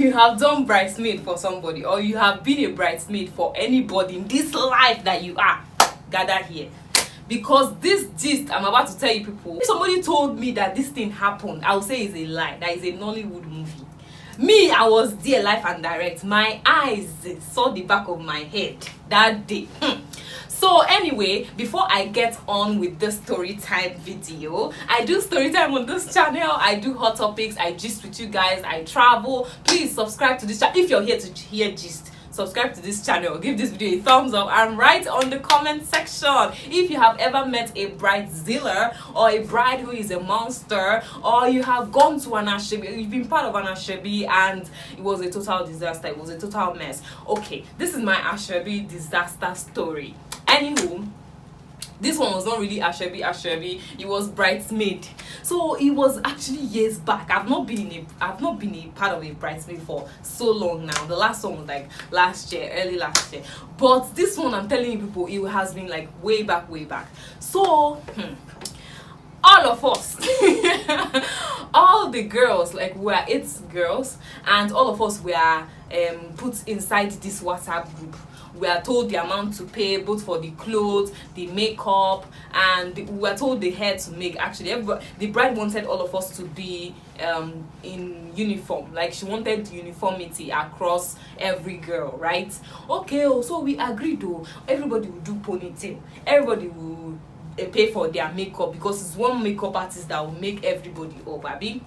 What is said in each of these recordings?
you have done bridesmaid for somebody, or you have been a bridesmaid for anybody in this life that you are, gather here. Because this gist I'm about to tell you people, if somebody told me that this thing happened, I would say it's a lie. That is a Nollywood movie. Me, I was there live and direct. My eyes saw the back of my head that day. So anyway, before I get on with the story time video, I do story time on this channel. I do hot topics, I gist with you guys, I travel. Please subscribe to this channel if you're here to hear gist. Subscribe to this channel, give this video a thumbs up, and write on the comment section if you have ever met a bridezilla or a bride who is a monster, or you have gone to an asoebi, you've been part of an asoebi and it was a total disaster, it was a total mess. Okay, this is my asoebi disaster story. Anywho, this one was not really asoebi, it was bridesmaid. So it was actually years back. I've not been a part of a bridesmaid for so long now. The last one was like last year, early last year. But this one, I'm telling you people, it has been like way back. So all of us all the girls, like we're 8 girls, and all of us were put inside this WhatsApp group. We are told the amount to pay, both for the clothes, the makeup, and we were told the hair to make. Actually, the bride wanted all of us to be in uniform. Like, she wanted uniformity across every girl, right? Okay, so we agreed though. Everybody will do ponytail. Everybody will pay for their makeup, because it's one makeup artist that will make everybody up, abi.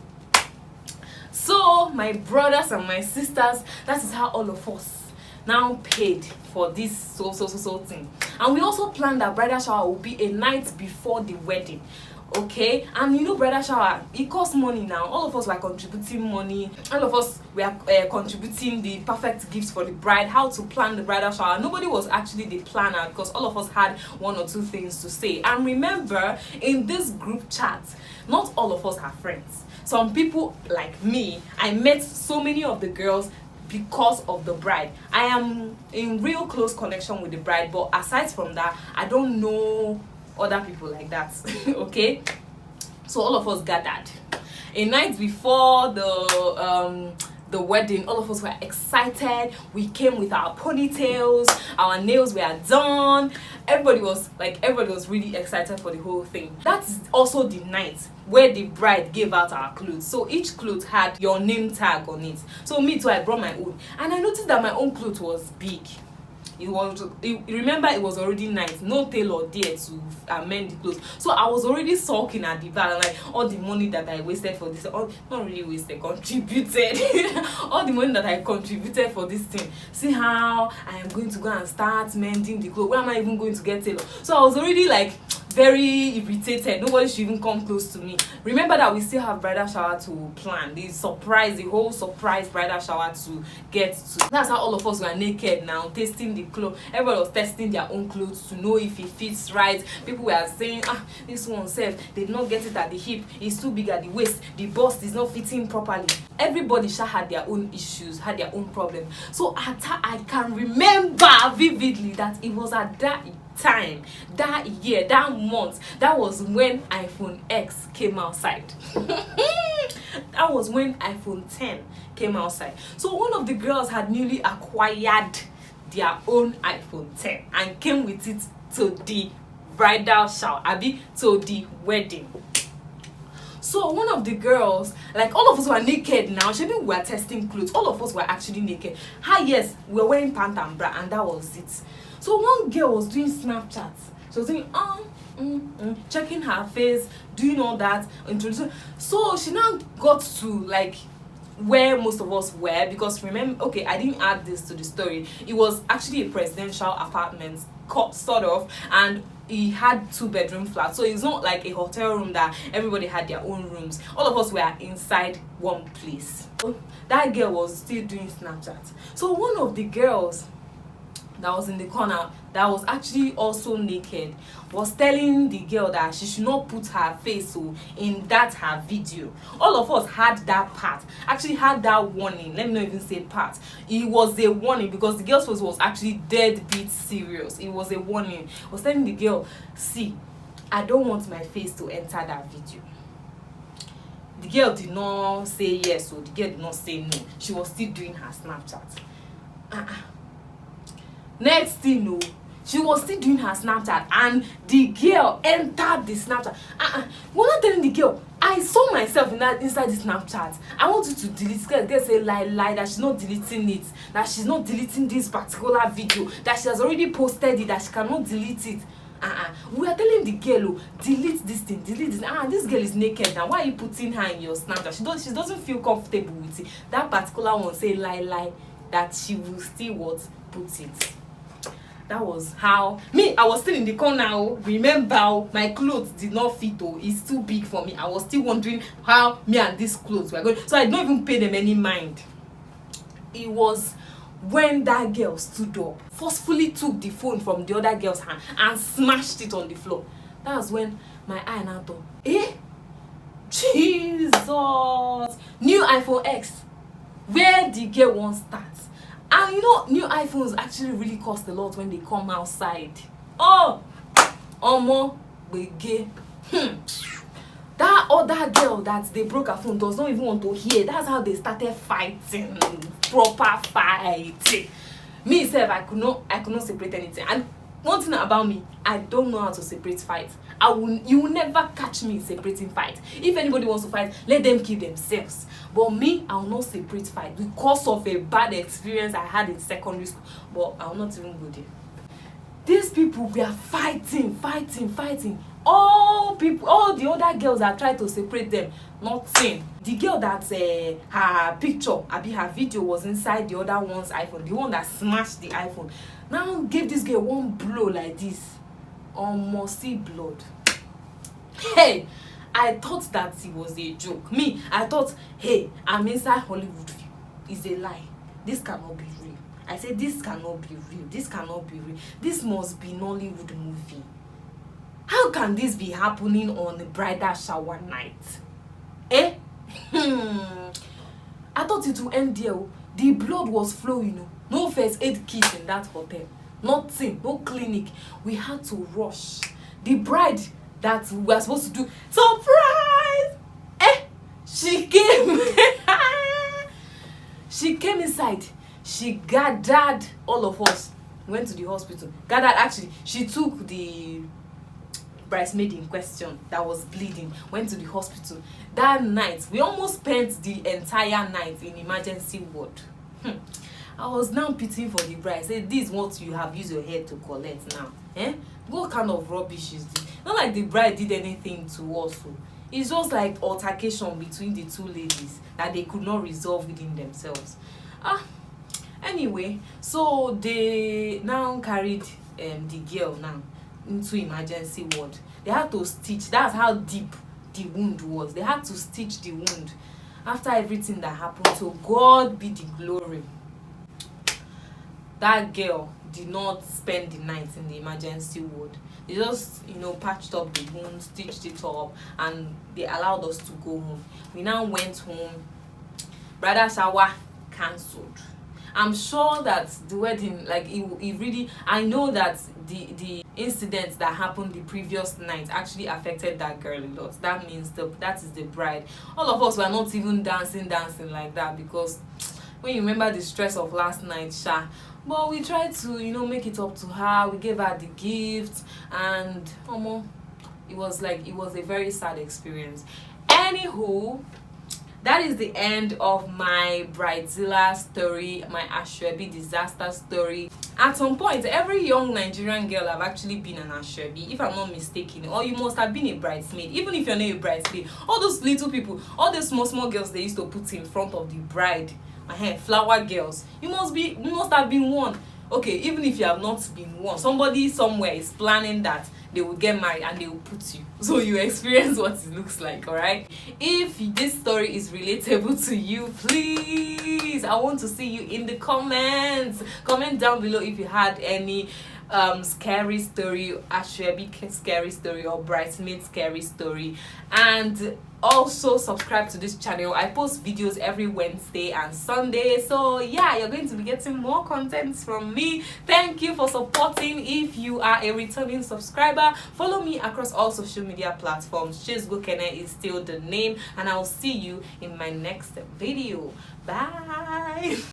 So my brothers and my sisters, that is how all of us now paid for this so thing. And we also planned that bridal shower will be a night before the wedding. Okay, and you know, bridal shower, it costs money now. All of us were contributing money. All of us were contributing the perfect gifts for the bride, how to plan the bridal shower. Nobody was actually the planner, because all of us had 1 or 2 things to say. And remember, in this group chat, not all of us are friends. Some people like me, I met so many of the girls because of the bride. I am in real close connection with the bride, but aside from that, I don't know other people like that. Okay, so all of us gathered a night before the wedding. All of us were excited. We came with our ponytails, our nails were done. Everybody was really excited for the whole thing. That's also the night where the bride gave out our clothes. So each cloth had your name tag on it. So me too, I brought my own, and I noticed that my own cloth was big. Remember, it was already night, no tailor there to amend the clothes. So I was already sulking at the back, like, all the money that I wasted for this, not really wasted, contributed all the money that I contributed for this thing. See how I am going to go and start mending the clothes. Where am I even going to get tailor? So I was already like very irritated. Nobody should even come close to me. Remember that we still have bridal shower to plan, the whole surprise bridal shower to get to. That's how all of us were naked now, tasting the clothes. Everybody was testing their own clothes to know if it fits right. People were saying, this one safe, they did not get it at the hip, it's too big at the waist, the bust is not fitting properly. Everybody had their own issues, had their own problems. So I can remember vividly that it was at that time, that year, that month, that was when iPhone X came outside. That was when iPhone 10 came outside. So one of the girls had newly acquired their own iPhone 10 and came with it to the bridal shower, to the wedding. So one of the girls, like, all of us were naked now. Maybe we were testing clothes. All of us were actually naked. Yes, we were wearing pant and bra, and that was it. So one girl was doing Snapchat. She was doing checking her face, doing all that, introducing. So she now got to like where most of us were, because remember, okay, I didn't add this to the story. It was actually a presidential apartment, sort of, and he had 2-bedroom flats. So it's not like a hotel room that everybody had their own rooms. All of us were inside one place. So that girl was still doing Snapchat. So one of the girls that was in the corner, that was actually also naked, was telling the girl that she should not put her face in that her video. All of us had that part, actually had that warning. Let me not even say part. It was a warning, because the girl's face was actually dead beat serious. It was a warning. I was telling the girl, see, I don't want my face to enter that video. the girl did not say yes, or the girl did not say no. She was still doing her Snapchat. Next thing, no, she was still doing her Snapchat, and the girl entered the Snapchat. We're not telling the girl, I saw myself inside the Snapchat. I want you to delete. Girl say lie that she's not deleting it, that she's not deleting this particular video, that she has already posted it, that she cannot delete it. We are telling the girl, oh, delete this thing, delete this. This girl is naked now. Why are you putting her in your Snapchat? She doesn't feel comfortable with it. That particular one say lie that she will still what put it. That was how I was still in the corner. Remember, my clothes did not fit. It's too big for me. I was still wondering how me and these clothes were going. So I don't even pay them any mind. It was when that girl stood up, forcefully took the phone from the other girl's hand and smashed it on the floor. That was when my eye now thought, Jesus, new iPhone X, where the girl won't start. And you know, new iPhones actually really cost a lot when they come outside. Omo, we gay. That other girl that they broke her phone does not even want to hear. That's how they started fighting, proper fighting. Me self, I could not separate anything. And one thing about me, I don't know how to separate fights. You will never catch me separating fights. If anybody wants to fight, let them kill themselves. But me, I will not separate fight because of a bad experience I had in secondary school. But I will not even go there. These people were fighting. All the other girls that tried to separate them, nothing. The girl that her picture, her video was inside the other one's iPhone, the one that smashed the iPhone, now gave this girl one blow like this. Almost see blood. Hey, I thought that it was a joke. I thought, hey, I'm inside Hollywood. It's a lie. This cannot be real. I said, this cannot be real. This cannot be real. This must be Nollywood movie. How can this be happening on a bridal shower night? I thought it would end there. The blood was flowing. No first aid kit in that hotel. Nothing. No clinic. We had to rush. The bride that we were supposed to do surprise. She came. She came inside. She gathered all of us. Went to the hospital. Actually, she took the bridesmaid in question that was bleeding, went to the hospital. That night, we almost spent the entire night in emergency ward. I was now pitying for the bride. I said, this is what you have used your head to collect now. What kind of rubbish is this? Not like the bride did anything to us. It's just like altercation between the two ladies that they could not resolve within themselves. Anyway, so they now carried the girl now into emergency ward. They had to stitch. That's how deep the wound was. They had to stitch the wound after everything that happened. So God be the glory. That girl did not spend the night in the emergency ward. They just, patched up the wound, stitched it up, and they allowed us to go home. We now went home. Bridal shower cancelled. I'm sure that the wedding, it really, I know that the incident that happened the previous night actually affected that girl a lot. That means that is the bride. All of us were not even dancing like that, because when you remember the stress of last night, but we tried to, make it up to her. We gave her the gift, and it was a very sad experience. Anywho, that is the end of my bridezilla story, my asoebi disaster story. At some point, every young Nigerian girl have actually been an asoebi, if I'm not mistaken, or you must have been a bridesmaid. Even if you're not a bridesmaid, all those little people, all those small girls they used to put in front of the bride, flower girls, you must have been one. Okay, even if you have not been one, somebody somewhere is planning that they will get married and they will put you, so you experience what it looks like. All right, if this story is relatable to you, please, I want to see you in the comments. Comment down below if you had any scary story, asoebi scary story, or bridesmaid scary story. And also subscribe to this channel. I post videos every Wednesday and Sunday, so yeah, you're going to be getting more content from me. Thank you for supporting. If you are a returning subscriber, follow me across all social media platforms. Chiezugo is still the name, and I'll see you in my next video. Bye.